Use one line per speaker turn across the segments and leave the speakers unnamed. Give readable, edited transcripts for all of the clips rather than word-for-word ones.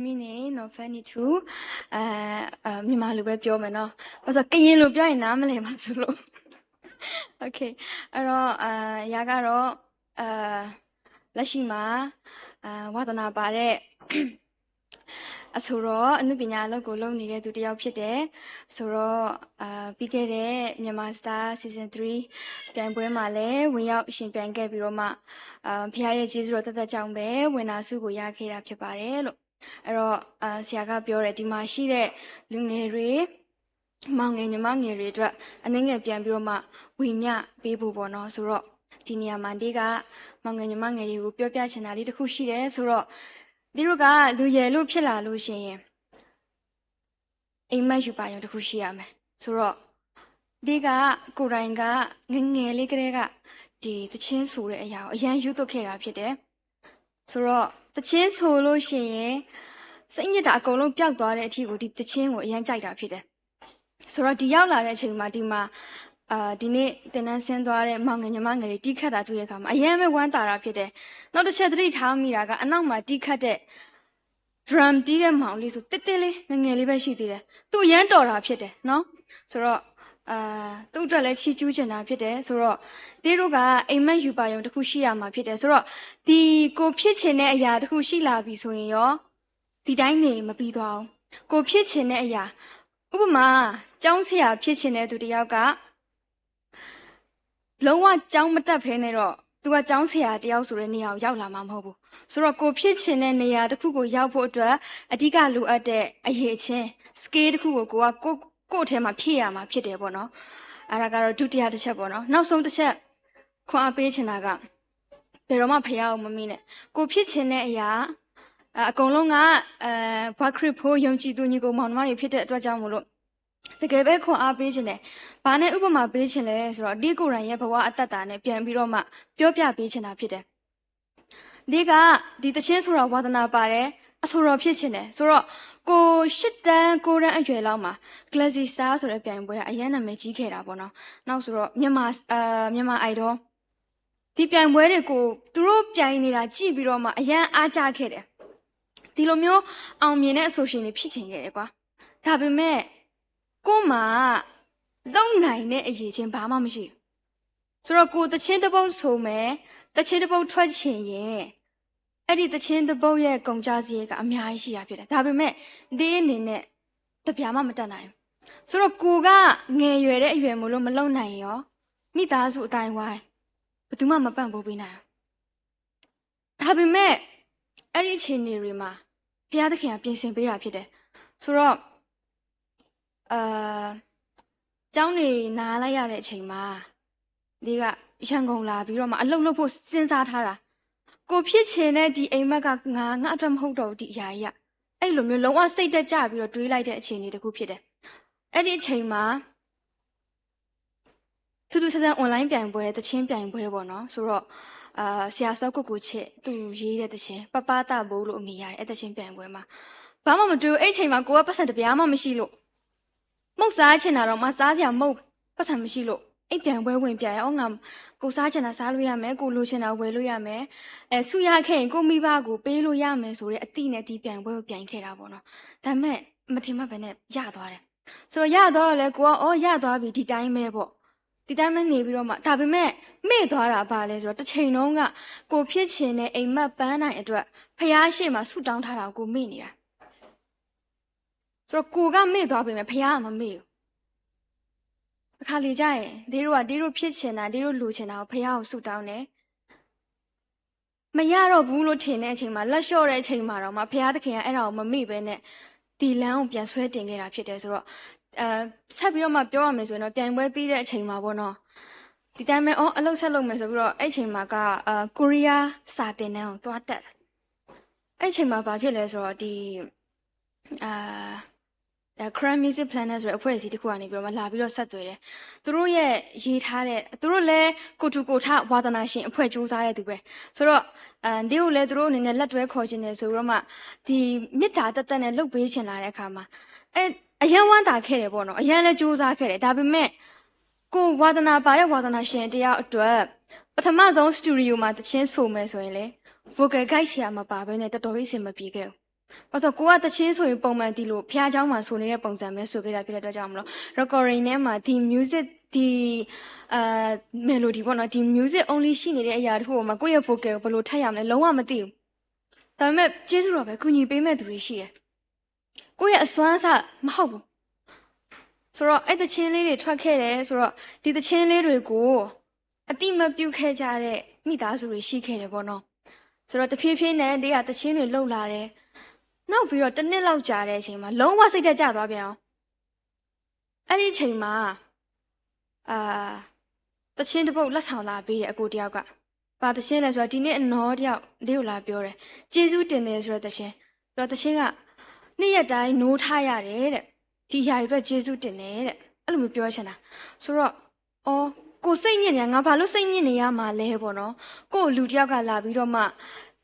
မိနေနော်ဖန်နီ2မြန်မာလိုပဲပြောမယ်နော်ဘာလို့ကရင်လိုပြောရင်နားမလည်ပါဆိုလို့ Okay အဲ့တော့ရာကတော့လက်ရှိမှာဝါသနာပါတဲ့အဆိုတော့အနုပညာအလုပ်ကိုလုပ်နေတဲ့သူတစ်ယောက်ဖြစ်တယ်ဆိုတော့ပြီးခဲ့တဲ့မြန်မာ Star Season 3ပြိုင်ပွဲမှာလည်းဝင်ရောက်ရှင်ပြိုင်ခဲ့ပြီးတော့မှဖခင်ရဲ့ကျေးဇူးတော်သက်ကြောင့်ပဲဝင်နာစုကိုရခဲ့တာဖြစ်ပါတယ်လို့အဲ့တော့ဆရာကပြောတယ်ဒီမှာရှိတဲ့လူငယ်တွေမောင်ငယ်ညီမငယ်တွေအတွက်အနည်းငယ်ပြန်ပြီးတော့မှဝေမျှပေးဖို့ပေါ့နော်ဆိုတော့ဒီနေရာမှာဒီကမောင်ငယ်ညီမငယ်တွေကိုပြောပြချင်တာလေးတစ်ခုရှိတယ်ဆိုတော့ဒီတို့ကလူရယ်လို့ဖြစ်လာလို့ရှိရင်အိမ်မက်ယူပါရုံတစ်ခုရှိရမယ်ဆိုတော့ဒီကကိုယ်တိုင်ကငငယ်လေးကလေးကဒီတချင်းဆိုတဲ့အရာကိုအရန်ယူသွတ်ခဲ့တာဖြစ်တယ်ဆိုတော့တချင်းဆိုလို့ရှိရင်စိတ်ညစ်တာအကုန်လုံးပျောက်သွားတဲ့အထိကိုဒီတချင်းကိုအရန်ကြိုက်တာဖြစ်တယ်ဆိုတော့ဒီရောက်လာတဲ့အချိန်မှာဒီမှာဒီနေ့တင်နန်းဆင်းသွားတဲ့မောင်ငယ်ညီမငယ်တွေတီးခတ်တာတွေ့တဲ့အခါမှာအရင်ပဲဝမ်းသာတာဖြစ်တယ်။နောက်တစ်ချက်သတိထားမိတာကအနောက်မှာတီးခတ်တဲ့ drum တီးတဲ့မောင်လေးဆိုတစ်တစ်လေးငငယ်လေးပဲရှိသေးတယ်။သူ့ရမ်းတော်တာဖြစ်တယ်နော်။ဆိုတော့သူ့အတွက်လည်းချီးကျူးချင်တာဖြစ်တယ်ဆိုတော့တေးတို့ကအိမ်မက်ယူပါယုံတစ်ခုရှိရမှာဖြစ်တယ်ဆိုတော့ဒီကိုဖြစ်ချင်တဲ့အရာတစ်ခုရှိလာပြီဆိုရင်ရောဒီတိုင်းနေမပြီးသွားအောင်ကိုဖြစ်ချင်တဲ့အရာဥပမာကျောင်းဆရာဖြစ်ချင်တဲ့သူတစ်ယောက်ကလုံးဝကျောင်းမတက်ဖဲနဲ့တော့သူကကျောင်းဆရာတယောက်ဆိုတဲ့နေရာကိုရောက်လာမှာမဟုတ်ဘူးဆိုတော့ကိုဖြစ်ချင်တဲ့နေရာတစ်ခုကိုရောက်ဖို့အတွက်အဓိကလိုအပ်တဲ့အရေးချင်း scale တစ်ခုကိုကိုယ့်အထဲမှာဖြည့်ရမှာဖြစ်တယ်ပေါ့နော်အဲ့ဒါကတော့ဒုတိယတစ်ချက်ပေါ့နော်နောက်ဆုံးတစ်ချက်ခွန်အားပေးချင်တာကဘယ်တော့မှဖះအောင်မမိနဲ့ကိုဖြစ်ချင်တဲ့အရာအကုန်လုံးကဘာခရစ်ဖို့ယုံကြည်သူညီကိုမောင်နှမတွေဖြစ်တဲ့အတွက်ကြောင့်မို့လို့တကယ်ပဲခွန်အားပေးခြင်းတယ်။ဘာနဲ့ဥပမာပေးခြင်းလဲဆိုတော့ဒီကိုယ်တိုင်ရဲ့ဘဝအတ္တတာနဲ့ပြန်ပြီးတော့မှပြောပြပေးခြင်းတာဖြစ်တယ်။ဒီကဒီတခြင်းဆိုတာဝါသနာပါတယ်အဆိုတော်ဖြစ်ခြင်းတယ်ဆိုတော့ကို၈တန်း၉တန်းအရွယ်လောက်မှာ Glassy Star ဆိုတဲ့ပြိုင်ပွဲကအရန်နာမည်ကြီးခဲ့တာပေါ့နော်။နောက်ဆိုတော့မြန်မာ idol ဒီပြိုင်ပွဲတွေကိုသူတို့ပြိုင်နေတာကြည့်ပြီးတော့မှအရန်အားကြခဲ့တယ်။ဒီလိုမျိုးအောင်မြင်တဲ့အဆိုရှင်တွေဖြစ်ချင်ခဲ့တယ်ကွာ။ဒါပေမဲ့ကိုမှလုံနိုင်တဲ့အရေးချင်းဘာမှမရှိဘူးဆိုတော့ကိုတချင်းတစ်ပုတ်ဆိုမယ်တချင်းတစ်ပုတ်ထွက်ချင်ရင်အဲ့ဒီတချင်းတစ်ပုတ်ရဲ့ကုန်ကြစရိတ်ကအများကြီးရှိတာဖြစ်တယ်ဒါပေမဲ့ဒီအနေနဲ့တပြားမှမတတ်နိုင်ဘူးဆိုတော့ကိုကငယ်ရွယ်တဲ့အရွယ်မို့လို့မလုံနိုင်ရောမိသားစုအတိုင်းဝိုင်းဘယ်သူမှမပံ့ပိုးပေးနိုင်ဘူးဒါပေမဲ့အဲ့ဒီအချိန်တွေမှာဘုရားသခင်ကပြင်ဆင်ပေးတာဖြစ်တယ်ဆိုတော့ကျောင်းနေနားလိုက်ရတဲ့အချိန်မှာဒီကရန်ကုန်လာပြီးတော့မှအလုပ်လုပ်ဖို့စဉ်းစားထားတာကိုဖြစ်ချင်တဲ့ဒီအိမ်မက်ကငါအတွက်မဟုတ်တော့ဘူးဒီအရာကြီးကအဲ့လိုမျိုးလုံးဝစိတ်တက်ကြပြီးတော့တွေးလိုက်တဲ့အခြေအနေတစ်ခုဖြစ်တယ်အဲ့ဒီအချိန်မှာသူတို့ဆက်ဆံ online ပြိုင်ပွဲတချင်းပြိုင်ပွဲပေါ့နော်ဆိုတော့ဆရာစောကုတ်ကိုချစ်သူရေးတဲ့တချင်းပပတာဘိုးလို့အမိရတယ်အဲ့တချင်းပြိုင်ပွဲမှာဘာမှမတွေ့ဘူးအဲ့ချိန်မှာကိုကပတ်စံတပြားမှမရှိလို့မုတ်စားချင်တာတော့မစားစရာမုတ်ပတ်စံမရှိလို့အိပ်ပြန်ပွဲဝင်ပြရအောင်ငါကိုစားချင်တာစားလို့ရမယ်ကိုလိုချင်တာဝယ်လို့ရမယ်ဆူရခဲ့ရင်ကိုမိဘကိုပေးလို့ရမယ်ဆိုတဲ့အတိနဲ့ဒီပြန်ပွဲကိုပြန်ခဲ့တာပေါ့နော်ဒါပေမဲ့မထင်မှတ်ပဲနဲ့ရသွားတယ်ဆိုတော့ရသွားတော့လေကိုကရသွားပြီဒီတိုင်းပဲပေါ့ဒီတိုင်းပဲနေပြီးတော့မှဒါပေမဲ့မေ့သွားတာပါလဲဆိုတော့တစ်ချိန်လုံးကကိုဖြစ်ချင်တဲ့အိမ်မက်ပန်းနိုင်အတွက်ဖះရှိမှဆူတောင်းထားတာကိုမေ့နေတာဆိုတော့ကိုကမေ့သွားပြီမဲ့ဖះကမမေ့ဘူးအခါလေကြရင်ဒီတို့ဖြစ်ချင်တာဒီတို့လူချင်တာကိုဖះကိုဆူတောင်းတယ်မရတော့ဘူးလို့ထင်တဲ့အချိန်မှာလက်လျှော့တဲ့အချိန်မှာတော့မှဖះသခင်ကအဲ့ဒါကိုမမေ့ပဲနဲ့ဒီလမ်းကိုပြန်ဆွဲတင်ခဲ့တာဖြစ်တယ်ဆိုတော့ဆက်ပြီးတော့မှပြောရမယ်ဆိုရင်တော့ပြိုင်ပွဲပြီးတဲ့အချိန်မှာပေါ့နော်ဒီတိုင်းပဲအလုပ်ဆက်လုပ်မယ်ဆိုပြီးတော့အဲ့ချိန်မှာကကိုရီးယားစာတင်တန်းကိုသွားတက်အဲ့ချိန်မှာဘာဖြစ်လဲဆိုတော့ဒီCrime Music Planet ဆိုတဲ့အဖွဲ့အစည်းတစ်ခုကနေပြီးတော့မှလာပြီးတော့ဆက်သွယ်တယ်။သူတို့ရဲ့ရေးထားတဲ့သူတို့လည်းကိုထူကိုထဝါသနာရှင်အဖွဲ့စူးစမ်းတဲ့သူပဲ။ဆိုတော့ဒီကိုလည်းသူတို့အနေနဲ့လက်တွဲခေါ်ခြင်းတယ်ဆိုပြီးတော့မှဒီမေတ္တာတက်တက်နဲ့လှုပ်ပေးချင်လာတဲ့အခါမှာအယံဝမ်းသာခဲ့တယ်ပေါ့နော်။အယံလည်းစူးစမ်းခဲ့တယ်။ဒါပေမဲ့ကိုဝါသနာပါတဲ့ဝါသနာရှင်တယောက်အတွက်ပထမဆုံးစတူဒီယိုမှာတချင်းဆိုမယ်ဆိုရင်လေ vocal guide ဆရာမပါဘဲနဲ့တော်တော်ကြီးစင်မပြေခဲ့ဘူး ဘာလို့ကိုကတချင်းဆိုရင်ပုံမှန်ဒီလိုဖျားเจ้าမှာဆိုနေတဲ့ပုံစံပဲဆိုခဲ့တာဖြစ်တဲ့အတွက်ကြောင့်မလို့ recording ထဲမှာဒီ music ဒီmelody ပေါ့နော်ဒီ music only ရှိနေတဲ့အရာတခုကိုမှကိုယ့်ရဲ့ vocal ကိုဘယ်လိုထပ်ရမလဲလုံးဝမသိဘူးဒါပေမဲ့ကျေးဇူးတော်ပဲကုညီပေးမဲ့သူတွေရှိတယ်ကိုယ့်ရဲ့အစွမ်းအစမဟုတ်ဘူးဆိုတော့အဲ့တချင်းလေးတွေထွက်ခဲ့တယ်ဆိုတော့ဒီတချင်းလေးတွေကိုအတိမပြုတ်ခဲ့ကြတဲ့မိသားစုတွေရှိခဲ့တယ်ပေါ့နော်ဆိုတော့တဖြည်းဖြည်းနဲ့တည်းကတချင်းတွေလှုပ်လာတယ်နောက်ပြီးတော့တစ်နှစ်လောက်ကြာတဲ့အချိန်မှာလုံးဝစိတ်တက်ကြသွားပြန်အောင်အဲ့ဒီအချိန်မှာတချင်းတစ်ပုတ်လက်ဆောင်လာပေးတယ်အကိုတယောက်ကဘာတချင်းလဲဆိုတော့ဒီနေ့အနော်တယောက်လေးကိုလာပြောတယ်ကျေးဇူးတင်တယ်ဆိုတော့တချင်းပြီးတော့တချင်းကနေ့ရက်တိုင်းနိုးထားရတယ်တဲ့ဒီຢာတွေအတွက်ကျေးဇူးတင်တယ်တဲ့အဲ့လိုမျိုးပြောချင်တာဆိုတော့အော်ကိုစိတ်ညစ်နေငါဘာလို့စိတ်ညစ်နေရမှာလဲပေါ့နော်ကိုလူတယောက်ကလာပြီးတော့မှ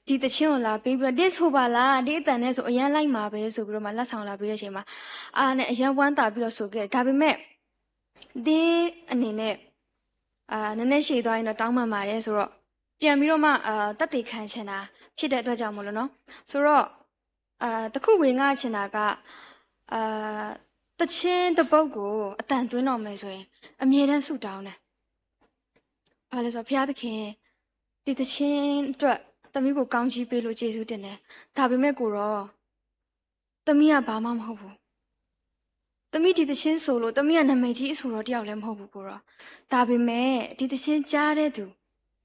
ဒီတချင်းကိုလာပေးပြီးတော့ဒီဆိုပါလားဒီအတန်နဲ့ဆိုအရန်လိုက်မှာပဲဆိုပြီးတော့မှလက်ဆောင်လာပေးတဲ့အချိန်မှာနဲ့အရန်ဝမ်းသာပြီးတော့ဆိုခဲ့တယ်ဒါပေမဲ့ဒီအနေနဲ့နည်းနည်းရှည်သွားရင်တော့တောင်းပန်ပါတယ်ဆိုတော့ပြန်ပြီးတော့မှတက်တေခံချင်တာဖြစ်တဲ့အတွက်ကြောင့်မလို့နော်ဆိုတော့တခုဝင်ငါချင်တာကတချင်းတစ်ပုတ်ကိုအတန်သွင်းတော့မယ်ဆိုရင်အမြဲတမ်းဆူတောင်းတယ်ဘာလဲဆိုတော့ဘုရားသခင်ဒီတချင်းအတွက်သမီးကိုကောင်းချီးပေးလို့ကျေးဇူးတင်တယ်ဒါပေမဲ့ကိုတော့သမီးကဘာမှမဟုတ်ဘူးသမီးဒီတချင်းဆိုလို့သမီးကနာမည်ကြီးဆိုတော့တယောက်လည်းမဟုတ်ဘူးကိုတော့ဒါပေမဲ့ဒီတချင်းကြားတဲ့သူ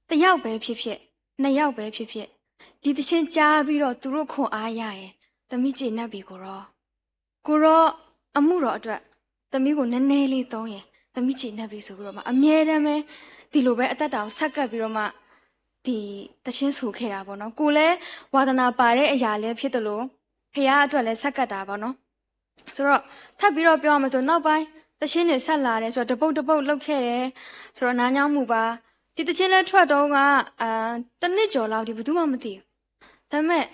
တစ်ယောက်ပဲဖြစ်ဖြစ်နှစ်ယောက်ပဲဖြစ်ဖြစ်ဒီတချင်းကြားပြီးတော့သူတို့ခွန်အားရရင်သမီးကျေနပ်ပြီကိုတော့အမှုတော်အတွက်သမီးကိုနည်းနည်းလေးသုံးရင်သမီးကျေနပ်ပြီဆိုပြီးတော့မှအမြဲတမ်းပဲဒီလိုပဲအသက်တာကိုဆက်ကပ်ပြီးတော့မှဒီတချင်းဆိုခဲ့တာပေါ့နော်ကိုလည်းဝါသနာပါတဲ့အရာလည်းဖြစ်တယ်လို့ဖခင်အတွက်လည်းဆက်ကပ်တာပေါ့နော်ဆိုတော့ထပ်ပြီးတော့ပြောရမှာဆိုနောက်ပိုင်းတချင်းတွေဆက်လာတယ်ဆိုတော့တပုတ်လှုပ်ခဲ့တယ်ဆိုတော့နားညောင်းမှုပါဒီတချင်းလဲထွက်တော့ကတစ်နှစ်ကျော်လောက်ဒီဘယ်သူမှမသိဘူးဒါပေမဲ့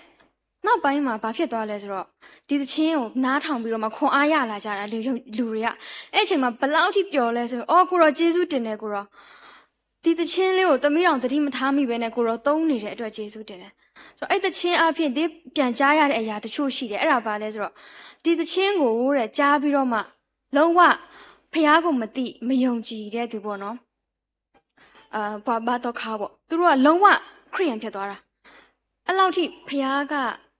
နောက်ပိုင်းမှာဘာဖြစ်သွားလဲဆိုတော့ဒီတချင်းကိုနားထောင်ပြီးတော့မှခွန်အားရလာကြတာလူတွေကအဲ့အချိန်မှာဘလောက်ထိပျော်လဲဆိုအော်ကိုတော့ကျေးဇူးတင်တယ်ကိုတော့ဒီတချင်းလေးကိုသမီးတော်တတိမထားမိပဲနဲ့ကိုတော့သုံးနေတဲ့အတွက်ကျေးဇူးတင်တယ်ဆိုတော့အဲ့တချင်းအဖြစ်ဒီပြန်ကြားရတဲ့အရာတချို့ရှိတယ်အဲ့ဒါဘာလဲဆိုတော့ဒီတချင်းကိုတဲ့ကြားပြီးတော့မှလုံးဝဖះကိုမသိမယုံကြည်တဲ့သူပေါ့နော်ဘာတော့ခါပေါ့သူတို့ကလုံးဝခရိယန်ဖြစ်သွားတာအဲ့လောက်ထိဖះက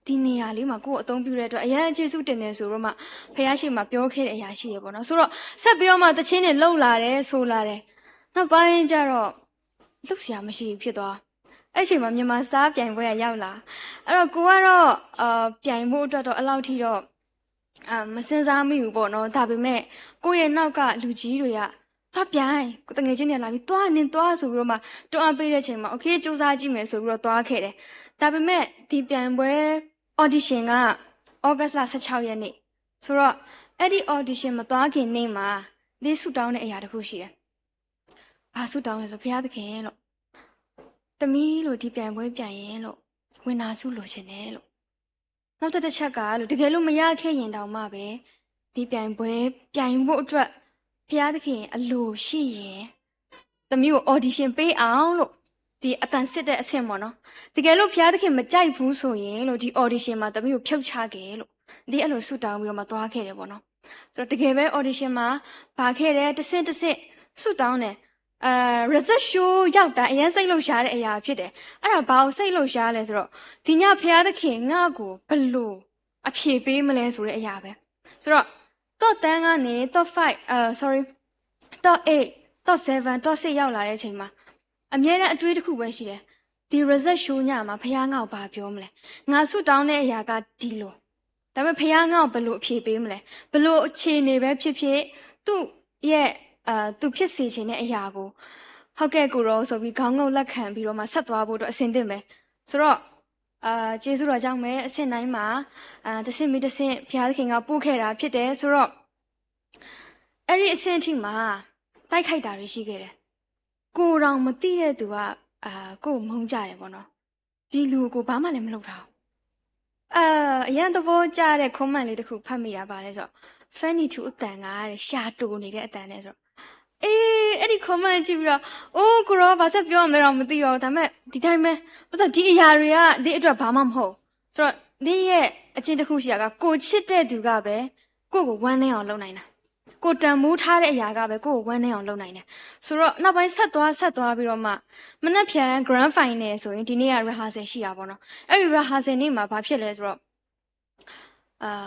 ဒီနေရာလေးမှာကိုယ်အသုံးပြုတဲ့အတွက်အရန်ကျေးဇူးတင်တယ်ဆိုတော့မှဖះရှိမှပြောခဲ့တဲ့အရာရှိရပေါ့နော်ဆိုတော့ဆက်ပြီးတော့မှတချင်းတွေလှုပ်လာတယ်ဆိုလာတယ်နောက်ပိုင်းကျတော့လှုပ်ရှားမရှိဖြစ်သွားအဲ့ချိန်မှာမြန်မာစားပြိုင်ပွဲကရောက်လာအဲ့တော့ကိုကတော့ပြိုင်ဖို့အတွက်တော့အဲ့လောက်ထိတော့မစင်စားမိဘူးပေါ့နော်ဒါပေမဲ့ကိုယ့်ရဲ့နောက်ကလူကြီးတွေကသွားပြိုင်တငယ်ချင်းတွေလာပြီးသွားနေသွားဆိုပြီးတော့မှတွန်းအားပေးတဲ့အချိန်မှာโอเคစူးစမ်းကြည့်မယ်ဆိုပြီးတော့သွားခဲ့တယ်ဒါပေမဲ့ဒီပြိုင်ပွဲ audition ကဩဂတ်လ16ရက်နေ့ဆိုတော့အဲ့ဒီ audition မသွားခင်နေ့မှာဒီဆူတောင်းတဲ့အရာတစ်ခုရှိတယ်ဘာဆူတောင်းလဲဆိုဘုရားသခင်လို့သမီးလို့ဒီပြိုင်ပွဲပြိုင်ရင်လို့ဝင်နာစုလို့ရှင်တယ်လို့နောက်တစ်ချက်ကလို့တကယ်လို့မရခဲ့ရင်တောင်မှပဲဒီပြိုင်ပွဲပြိုင်ဖို့အတွက်ဘုရားသခင်အလိုရှိရင်သမီးကို audition ပေးအောင်လို့ဒီအတန်စစ်တဲ့အဆင့်ပေါ့နော်တကယ်လို့ဘုရားသခင်မကြိုက်ဘူးဆိုရင်လို့ဒီ audition မှာသမီးကိုဖြုတ်ချခဲ့လို့ဒီအဲ့လိုဆူတောင်းပြီးတော့မှသွားခဲ့တယ်ပေါ့နော်ဆိုတော့တကယ်ပဲ audition မှာဗာခဲ့တယ်တစ်ဆင့်ဆူတောင်းတယ်result show ရောက်တာအရင်စိတ်လှုပ်ရှားတဲ့အရာဖြစ်တယ်အဲ့ဒါဘာလို့စိတ်လှုပ်ရှားလဲဆိုတော့ဒီညဖျားသခင်ငါ့ကိုဘလို့အဖြေပေးမလဲဆိုတဲ့အရာပဲဆိုတော့ top 10ကနေ top 5 sorry top 8 top 7 top 6ရောက်လာတဲ့အချိန်မှာအမြဲတမ်းအတွေးတစ်ခုပဲရှိတယ်ဒီ result show ညမှာဖျားငါ့ကိုဘာပြောမလဲငါဆွတောင်းတဲ့အရာကဒီလိုဒါပေမဲ့ဖျားငါ့ကိုဘလို့အဖြေပေးမလဲဘလို့အခြေအနေပဲဖြစ်သူ့ရဲ့သူဖြစ်စေခြင်းတဲ့အရာကိုဟုတ်ကဲ့ကိုရောဆိုပြီးခေါင်းငုံလက်ခံပြီးတော့မှဆက်သွားဖို့တော့အဆင်သင့်ပဲဆိုတော့ကျေးဇူးတော်ကြောင့်ပဲအဆင့်တိုင်းမှာတစ်ဆင့်ပြီးတစ်ဆင့်ဘုရားသခင်ကပို့ခဲ့တာဖြစ်တယ်ဆိုတော့အဲ့ဒီအဆင့်အထိမှာတိုက်ခိုက်တာတွေရှိခဲ့တယ်ကိုတော်မသိတဲ့သူကကိုမုန်းကြတယ်ပေါ့နော်ဒီလူကိုဘာမှလည်းမလုပ်တာအရန်သဘောကျတဲ့ comment လေးတစ်ခုဖတ်မိတာပါလဲဆိုတော့ funny to အတန်ကတဲ့ရှာတူနေတဲ့အတန်နဲ့ဆိုတော့အဲ့ဒီ comment ကြည့်ပြီးတော့အိုးကိုရောဘာဆက်ပြောရမလဲတော့မသိတော့ဒါပေမဲ့ဒီတိုင်းပဲဘာလို့ဒီအရာတွေကဒီအတွက်ဘာမှမဟုတ်ဆိုတော့你也真的呼吸个，过去的度个呗，过个弯那样老奶奶，过等木他的牙个呗，过个弯那样老奶奶。所以那边杀多比如嘛，我那片 grand final 所以今年也 rehearsal 是啊不喏，而 rehearsal 你嘛把片来说，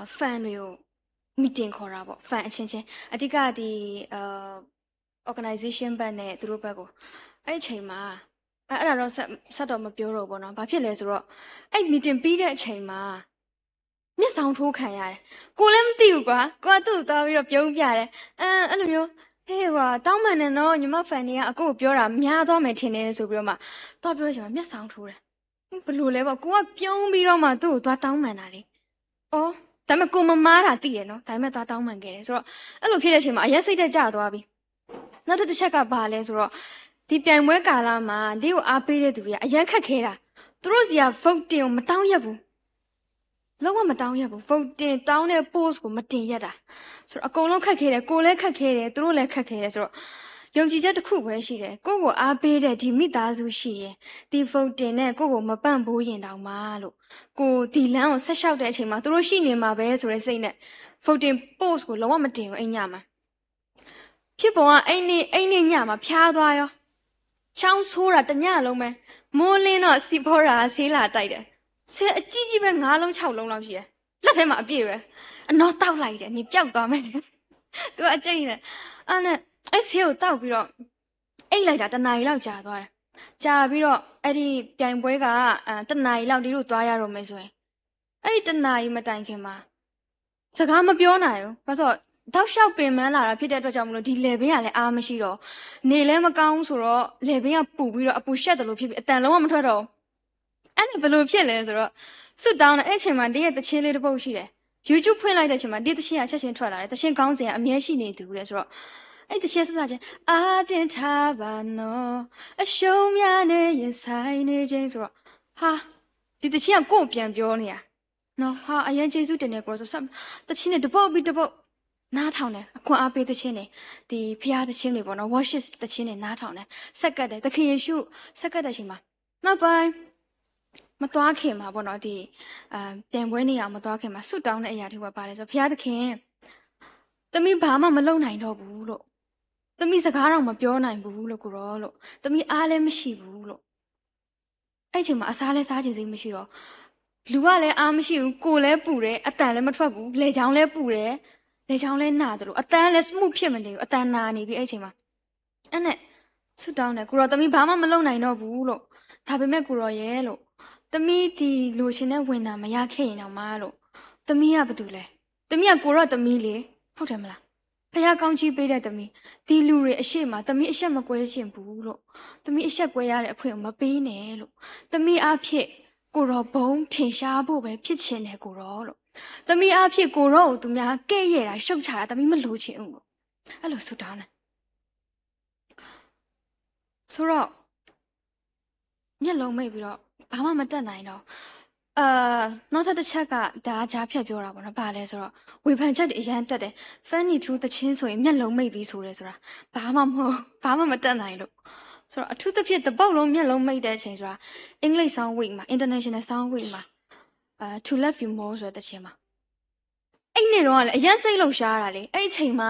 饭了哟，meeting 考了不，饭前，啊这个的organization 班呢，都不过，哎起嘛。အဲ့ဒါတော့ဆက်တော့မပြောတော့ဘောနော်။ဘာဖြစ်လဲဆိုတော့အဲ့ meeting ပြီးတဲ့အချိန်မှာမျက်စောင်းထိုးခံရတယ်။ကိုလည်းမသိဘူးကွာ။ကိုကသူ့ကိုသွားပြီးတော့ပြုံးပြတယ်။အဲ့လိုမျိုးဟေးကွာတောင်းပန်တယ်နော်ညီမဖန်နေကအကိုကိုပြောတာများသွားမယ်ထင်တယ်ဆိုပြီးတော့မှသွားပြောချင်မှမျက်စောင်းထိုးတယ်။ဘလို့လဲပေါ့ကိုကပြုံးပြီးတော့မှသူ့ကိုသွားတောင်းပန်တာလေ။အော်ဒါပေမဲ့ကိုမမားတာသိရနော်။ဒါပေမဲ့သွားတောင်းပန်ခဲ့တယ်ဆိုတော့အဲ့လိုဖြစ်တဲ့အချိန်မှာအရက်စိတ်တက်ကြသွားပြီ။နောက်တစ်ချက်ကဘာလဲဆိုတော့ဒီပြိုင်ပွဲကာလမှာဒီကိုအားပေးတဲ့သူတွေကအရန်ခက်ခဲတာသူတို့စီက vote တင်ကိုမတောင်းရဘူးလုံးဝမတောင်းရဘူး vote တင်တောင်းတဲ့ post ကိုမတင်ရတာဆိုတော့အကုန်လုံးခက်ခဲတယ်ကိုလည်းခက်ခဲတယ်သူတို့လည်းခက်ခဲတယ်ဆိုတော့ယုံကြည်ချက်တစ်ခုပဲရှိတယ်ကိုကိုအားပေးတဲ့ဒီမိသားစုရှိရင်ဒီ vote တင်နဲ့ကိုကိုမပန့်ဘိုးရင်တောင်မှလို့ကိုဒီလမ်းကိုဆက်လျှောက်တဲ့အချိန်မှာသူတို့ရှိနေမှာပဲဆိုတဲ့စိတ်နဲ့ vote တင် post ကိုလုံးဝမတင်ဘူးအိမ်ညမှာဖြစ်ပေါ်ကအိမ်နေညမှာဖျားသွားရောချောင်းဆိုးတာတညလုံးပဲမိုးလင်းတော့စီဖောတာဆေးလာတိုက်တယ်ဆဲအကြီးကြီးပဲ9လုံး6လုံးလောက်ရှိတယ်လက်ထဲမှာအပြည့်ပဲအနော်တောက်လိုက်တယ်နေပျောက်သွားမယ်သူကအကျိတ်နေအဲ့နဲ့အဲ့ဆေးကိုတောက်ပြီးတော့အိတ်လိုက်တာတနားရီလောက်ကြာသွားတယ်ကြာပြီးတော့အဲ့ဒီပြိုင်ပွဲကတနားရီလောက်ဒီလိုသွားရတော့မယ်ဆိုရင်အဲ့ဒီတနားရီမတိုင်ခင်မှာစကားမပြောနိုင်ဘူးဘာလို့တောက်လျှောက်ပင်မန်းလာတာဖြစ်တဲ့အတွက်ကြောင့်မလို့ဒီလေဘင်းကလည်းအားမရှိတော့နေလည်းမကောင်းဆိုတော့လေဘင်းကပူပြီးတော့အပူရှက်တယ်လို့ဖြစ်ပြီးအတန်လုံးဝမထွက်တော့အဲ့ဒါဘယ်လိုဖြစ်လဲဆိုတော့စွတ်တောင်းတဲ့အဲ့ချိန်မှာတည့်ရဲ့တချင်းလေးတစ်ပုတ်ရှိတယ် YouTube ဖွင့်လိုက်တဲ့ချိန်မှာဒီတချင်းကချက်ချင်းထွက်လာတယ်တချင်းကောင်းစင်ကအမြဲရှိနေသူလေဆိုတော့အဲ့တချင်းစစချင်းအာတင်ထားပါနော်အရှုံးများနဲ့ရင်ဆိုင်နေခြင်းဆိုတော့ဟာဒီတချင်းကကို့ပြန်ပြောနေတာနော်ဟာအရင်ကျေးဇူးတင်နေကြဆိုတချင်းနဲ့တပုတ်ပြီးတပုတ်နားထောင်တယ်အခွန်အားပေးသချင်းတွေဒီဖျားသချင်းတွေပေါ့နော် worship သချင်းတွေနားထောင်တယ်ဆက်ကတ်တယ်သခင်ယေရှုဆက်ကတ်တဲ့ချိန်မှာနောက်ပိုင်းမသွားခင်မှာပေါ့နော်ဒီပြန်ပွဲနေအောင်မသွားခင်မှာဆွတ်တောင်းတဲ့အရာတွေကပါလဲဆိုဖျားသခင်သမီးဘာမှမလုပ်နိုင်တော့ဘူးလို့သမီးစကားတော့မပြောနိုင်ဘူးလို့ကိုရောလို့သမီးအားလည်းမရှိဘူးလို့အဲ့ချိန်မှာအစားလဲစားခြင်းစိတ်မရှိတော့လူကလည်းအားမရှိဘူးကိုလည်းပူတယ်အတန်လည်းမထွက်ဘူးလေချောင်းလည်းပူတယ်လေချောင်းလဲနာတယ်လို့အတန်းလဲမှုဖြစ်မနေဘူးအတန်းနာနေပြီအဲ့ချိန်မှာအဲ့နဲ့ဆွတ်တောင်းတယ်ကိုရောသမီးဘာမှမလုပ်နိုင်တော့ဘူးလို့ဒါပေမဲ့ကိုရောရဲ့လို့သမီးဒီလိုချင်တဲ့ဝင်တာမရခဲ့ရင်တော့မလို့သမီးကဘာတူလဲသမီးကကိုရောသမီးလေဟုတ်တယ်မလားဖះကောင်းကြီးပေးတဲ့သမီးဒီလူတွေအရှိမသမီးအဆက်မကွဲချင်ဘူးလို့သမီးအဆက်ကွဲရတဲ့အခွင့်မပေးနဲ့လို့သမီးအဖြစ်ကိုရောဘုံထင်ရှားဖို့ပဲဖြစ်ချင်တယ်ကိုရောလို့သမီးအဖြစ်ကိုရောကိုသူများကဲ့ရဲ့တာရှုပ်ချတာသမီးမလိုချင်ဘူးလို့အဲ့လိုဆုတောင်းတယ်ဆိုတော့မျက်လုံးမိတ်ပြီးတော့ဘာမှမတတ်နိုင်တော့နောက်တစ်ချက်ကဒါကြားဖြတ်ပြောတာပေါ့နော်ဘာလဲဆိုတော့ဝေဖန်ချက်တွေအရန်တက်တယ် funny true တချင်းဆိုရင်မျက်လုံးမိတ်ပြီးဆိုရဲဆိုတာဘာမှမဟုတ်ဘာမှမတတ်နိုင်လို့ဆိုတော့အထူးသဖြင့်တပုတ်လုံးမျက်လုံးမိတ်တဲ့အချိန်ဆိုတာ English Sound Week မှာ International Sound Week မှာto love you more ဆိုတဲ့တချင်းမှာအဲ့နေတော့ကလည်းအရန်စိတ်လှုပ်ရှားတာလေအဲ့အချိန်မှာ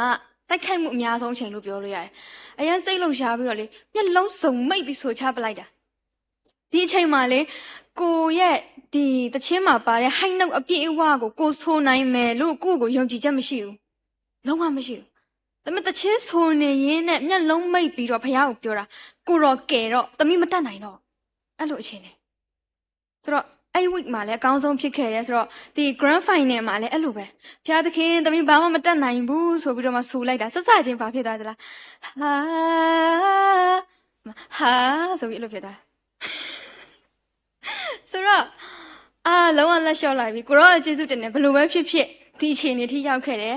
တိုက်ခိုက်မှုအများဆုံးအချိန်လို့ပြောလို့ရတယ်အရန်စိတ်လှုပ်ရှားပြီးတော့လေမျက်လုံးစုံမိတ်ပြီးဆိုချပလိုက်တာဒီအချိန်မှာလေကိုရဲ့ဒီတချင်းမှာပါတဲ့ဟိုင်းနှုတ်အပြည့်အဝကိုဆိုနိုင်မယ်လို့ကိုယုံကြည်ချက်မရှိဘူးလုံးဝမရှိဘူးဒါပေမဲ့တချင်းဆိုနေရင်းနဲ့မျက်လုံးမိတ်ပြီးတော့ဖះကိုပြောတာကိုတော့ကဲတော့သမီးမတတ်နိုင်တော့အဲ့လိုအချိန်နေဆိုတော့အဲ့ week မှာလည်းအကောင်းဆုံးဖြစ်ခဲ့တယ်ဆိုတော့ဒီ grand final မှာလည်းအဲ့လိုပဲဖျားသခင်သမီးဘာမှမတတ်နိုင်ဘူးဆိုပြီးတော့မှဆူလိုက်တာဆက်စချင်းဘာဖြစ်သွားသလားဟာဆိုပြီးအဲ့လိုဖြစ်သွားဆိုတော့လုံးဝလက်လျှော့လိုက်ပြီကိုရောကျေးဇူးတင်တယ်ဘလို့ပဲဖြစ်ဖြစ်ဒီအချိန်နေထိရောက်ခဲ့တယ်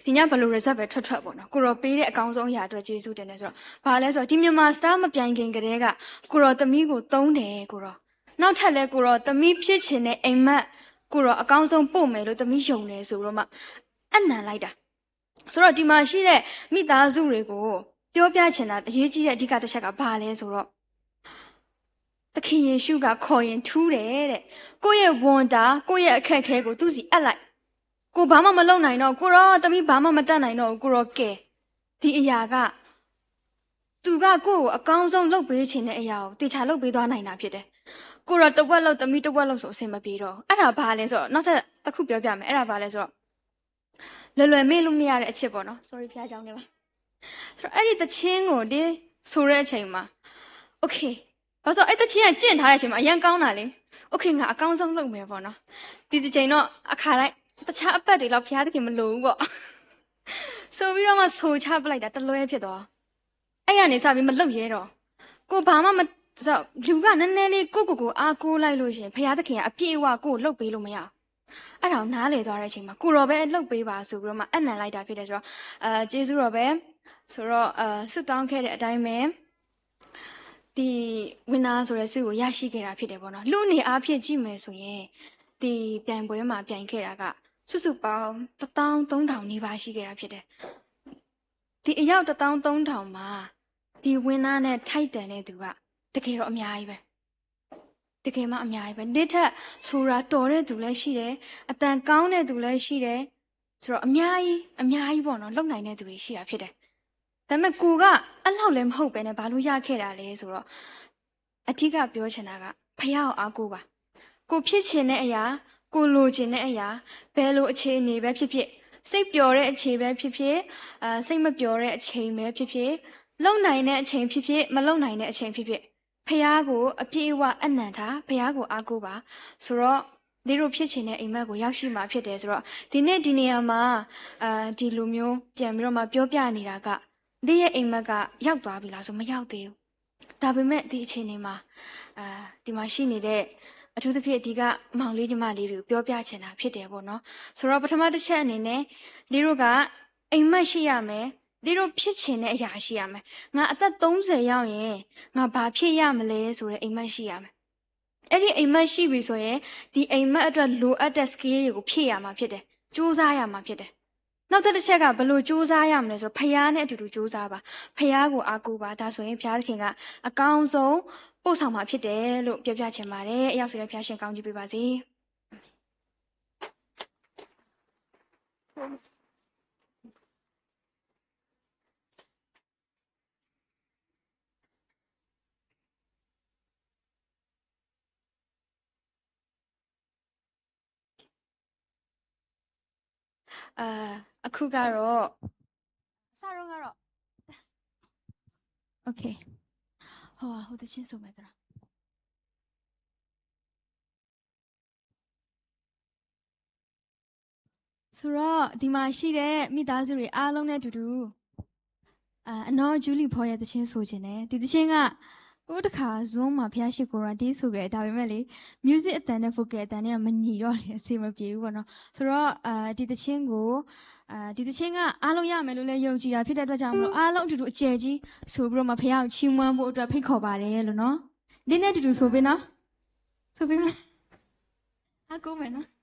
ဒီညဘလို့ result ပဲထွက်ပေါ့နော်ကိုရောပေးတဲ့အကောင်းဆုံးအရာအတွက်ကျေးဇူးတင်တယ်ဆိုတော့ဘာလဲဆိုတော့ဒီမြန်မာ star မပြိုင်ခင်ကတည်းကကိုရောသမီးကိုသုံးတယ်ကိုရောနောက်ထပ်လဲကိုရောသမီးဖြစ်ချင်တဲ့အိမ်မက်ကိုရောအကောင်းဆုံးပို့မယ်လို့သမီးယုံတယ်ဆိုတော့မှအနံလိုက်တာဆိုတော့ဒီမှာရှိတဲ့မိသားစုတွေကိုပြောပြချင်တာအရေးကြီးတဲ့အဓိကတစ်ချက်ကဘာလဲဆိုတော့ သခင်ယေရှုကခေါ်ရင်ထူးတယ်တဲ့ကိုယ့်ရဲ့ဝန်တာကိုယ့်ရဲ့အခက်အခဲကိုသူ့စီအပ်လိုက်ကိုဘာမှမလုပ်နိုင်တော့ကိုရောသမီးဘာမှမတတ်နိုင်တော့ကိုရောကဲဒီအရာကသူကကိုယ့်ကိုအကောင်းဆုံးလုပ်ပေးခြင်းတဲ့အရာကိုတေချာလုပ်ပေးသွားနိုင်တာဖြစ်တယ်ကိုရောတဝက်လောက်သမီးတဝက်လောက်ဆိုအဆင်မပြေတော့အဲ့ဒါဘာလဲဆိုတော့နောက်ထပ်တစ်ခုပြောပြမယ်အဲ့ဒါဘာလဲဆိုတော့လွယ်မေ့လို့မရတဲ့အချက်ပေါ့နော် sorry ဖျားကြောင်းနေပါဆိုတော့အဲ့ဒီတချင်းကိုဒီဆိုတဲ့အချိန်မှာ okay ဘာလို့အဲ့တချင်းကကျင့်ထားတဲ့အချိန်မှာအရင်ကောင်းတာလေ okay ငါအကောင်းဆုံးလုပ်မယ်ပေါ့နော်ဒီတစ်ချိန်တော့အခါလိုက်တခြားအပတ်တွေတော့ဖျားသခင်မလိုဘူးပေါ့ဆိုပြီးတော့မှဆိုချပလိုက်တာတလွဲဖြစ်သွားအဲ့ရနေစပြီးမလုပ်ရဲတော့ကိုဘာမှမဆိုလူကနည်းနည်းလေးကိုအားကိုးလိုက်လို့ရှင်ဖျားသခင်ကအပြည့်အဝကိုလှုပ်ပေးလို့မရအဲ့ဒါကိုနားလေသွားတဲ့အချိန်မှာကိုရောပဲလှုပ်ပေးပါဆိုပြီးတော့မှအနံလိုက်တာဖြစ်တယ်ဆိုတော့ကျေးဇူးတော်ပဲဆိုတော့ဆွတ်တောင်းခဲ့တဲ့အတိုင်းပဲဒီဝင်းနာဆိုတဲ့ဆုကိုရရှိခဲ့တာဖြစ်တယ်ပေါ့နော်လူနေအားဖြင့်ကြည့်မယ်ဆိုရင်ဒီပြိုင်ပွဲမှာပြိုင်ခဲ့တာကစုစုပေါင်း13000နီးပါးရှိခဲ့တာဖြစ်တယ်ဒီအယောက်13000မှာဒီဝင်းနာနဲ့ထိုက်တန်တဲ့သူကတကယ်တော့အများကြီးပဲတကယ်မှအများကြီးပဲဒီထက်ဆိုတာတော်တဲ့သူလည်းရှိတယ်အတန်ကောင်းတဲ့သူလည်းရှိတယ်ဆိုတော့အများကြီးပေါ့နော်လုံနိုင်တဲ့သူတွေရှိတာဖြစ်တယ်ဒါပေမဲ့ကိုကအဲ့လောက်လည်းမဟုတ်ပဲနဲ့ဘာလို့ရခဲ့တာလဲဆိုတော့အထက်ကပြောချင်တာကဖះကိုအားကိုးပါကိုဖြစ်ချင်တဲ့အရာကိုလိုချင်တဲ့အရာဘယ်လိုအခြေအနေပဲဖြစ်ဖြစ်စိတ်ပျော်တဲ့အချိန်ပဲဖြစ်ဖြစ်စိတ်မပျော်တဲ့အချိန်ပဲဖြစ်ဖြစ်လုံနိုင်တဲ့အချိန်ဖြစ်ဖြစ်မလုံနိုင်တဲ့အချိန်ဖြစ်ဖြစ်ဖះကိုအပြည့်အဝအနံ့ထားဖះကိုအားကိုးပါဆိုတော့ဒီလိုဖြစ်ချင်တဲ့အိမ်မက်ကိုရောက်ရှိမှာဖြစ်တယ်ဆိုတော့ဒီနေ့ဒီနေရာမှာဒီလိုမျိုးပြန်ပြီးတော့မှပြောပြနေတာကဒီရဲ့အိမ်မက်ကရောက်သွားပြီလားဆိုမရောက်သေးဘူးဒါပေမဲ့ဒီအချိန်နေမှာဒီမှာရှိနေတဲ့အထူးသဖြင့်ဒီကမောင်လေးညီမလေးတွေကိုပြောပြချင်တာဖြစ်တယ်ပေါ့နော်ဆိုတော့ပထမတစ်ချက်အနေနဲ့ဒီတို့ကအိမ်မက်ရှိရမယ်ဒီတို့ဖြစ်ချင်တဲ့အရာရှိရမယ်ငါအသက်30ရောက်ရင်ငါဘာဖြစ်ရမလဲဆိုတဲ့အိမ်မက်ရှိရမယ်အဲ့ဒီအိမ်မက်ရှိပြီဆိုရင်ဒီအိမ်မက်အတွက်လိုအပ်တဲ့ skill တွေကိုဖြည့်ရမှာဖြစ်တယ်စူးစမ်းရမှာဖြစ်တယ်နောက်တစ်ချက်ကဘယ်လိုစူးစမ်းရမလဲဆိုတော့ဖះနဲ့အတူတူစူးစမ်းပါဖះကိုအားကိုးပါဒါဆိုရင်ဖះသခင်ကအကောင်းဆုံးပို့ဆောင်မှာဖြစ်တယ်လို့ပြောပြချင်ပါတယ်အရောက်ဆိုတဲ့ဖះရှင်ကောင်းချီးပေးပါစေအခုကတော့အစတော့ကတော့ okay ဟိုတချင်းဆိုမယ်တရာဆိုတော့ဒီမှာရှိတဲ့မိသားစုတွေအားလုံးနဲ့အတူတူအနော်ဂျူလီဖော်ရဲ့တချင်းဆိုခြင်းနဲ့ဒီတချင်းကကိုတခါ Zoom မှာဖျားရှိကိုရတီးဆိုခဲ့ဒါပေမဲ့လေ music အတန်နဲ့ vocal အတန်နဲ့မညီတော့လေအဆင်မပြေဘူးပေါ့နော်ဆိုတော့ဒီတချင်းကိုဒီတချင်းကအားလုံးရမယ်လို့လည်းယုံကြည်တာဖြစ်တဲ့အတွက်ကြောင့်မလို့အားလုံးအတူတူအကျယ်ကြီးဆိုပြီးတော့မှဖျားကိုချီးမွမ်းဖို့အတွက်ဖိတ်ခေါ်ပါတယ်လို့နော်ဒီနေ့အတူတူဆိုပေးနော်ဆိုပေးမလားအကူမယ်နော်